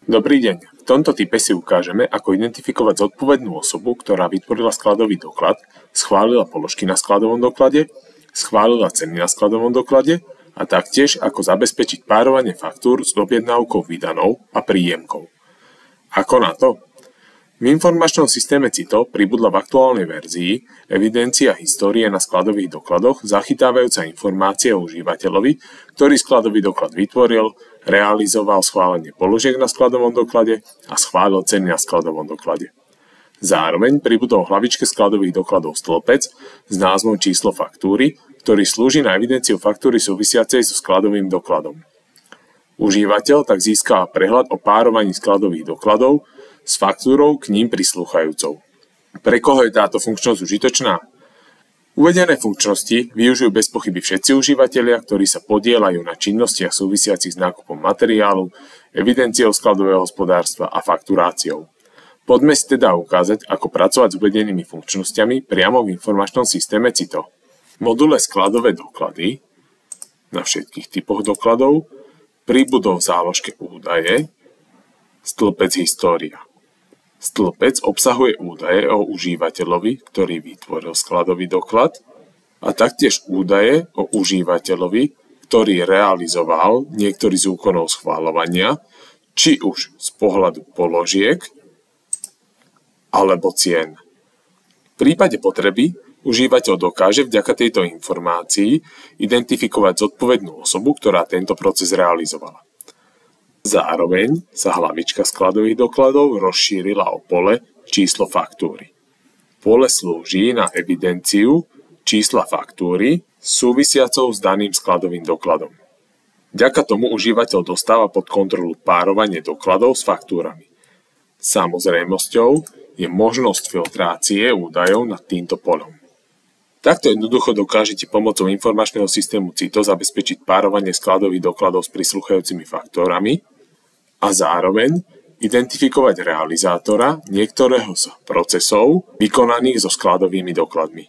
Dobrý deň. V tomto type si ukážeme, ako identifikovať zodpovednú osobu, ktorá vytvorila skladový doklad, schválila položky na skladovom doklade, schválila ceny na skladovom doklade a taktiež ako zabezpečiť párovanie faktúr s objednávkou vydanou a príjemkou. Ako na to? V informačnom systéme CITO pribudla v aktuálnej verzii evidencia histórie na skladových dokladoch zachytávajúca informácie o užívateľovi, ktorý skladový doklad vytvoril, realizoval schválenie položiek na skladovom doklade a schválil ceny na skladovom doklade. Zároveň pribudol v hlavičke skladových dokladov stĺpec s názvom číslo faktúry, ktorý slúži na evidenciu faktúry súvisiacej so skladovým dokladom. Užívateľ tak získava prehľad o párovaní skladových dokladov s faktúrou k ním prislúchajúcou. Pre koho je táto funkčnosť užitočná? Uvedené funkčnosti využijú bez pochyby všetci užívateľia, ktorí sa podieľajú na činnostiach súvisiacich s nákupom materiálu, evidenciou skladového hospodárstva a fakturáciou. Poďme si teda ukázať, ako pracovať s uvedenými funkčnosťami priamo v informačnom systéme CITO. V module skladové doklady na všetkých typoch dokladov pribudol v záložke údaje stĺpec história. Stĺpec obsahuje údaje o užívateľovi, ktorý vytvoril skladový doklad, a taktiež údaje o užívateľovi, ktorý realizoval niektorý z úkonov schvaľovania, či už z pohľadu položiek alebo cien. V prípade potreby užívateľ dokáže vďaka tejto informácii identifikovať zodpovednú osobu, ktorá tento proces realizovala. Zároveň sa hlavička skladových dokladov rozšírila o pole číslo faktúry. Pole slúži na evidenciu čísla faktúry súvisiacou s daným skladovým dokladom. Vďaka tomu užívateľ dostáva pod kontrolu párovanie dokladov s faktúrami. Samozrejmosťou je možnosť filtrácie údajov nad týmto polom. Takto jednoducho dokážete pomocou informačného systému CITO zabezpečiť párovanie skladových dokladov s prisluchajúcimi faktórami a zároveň identifikovať realizátora niektorého z procesov vykonaných so skladovými dokladmi.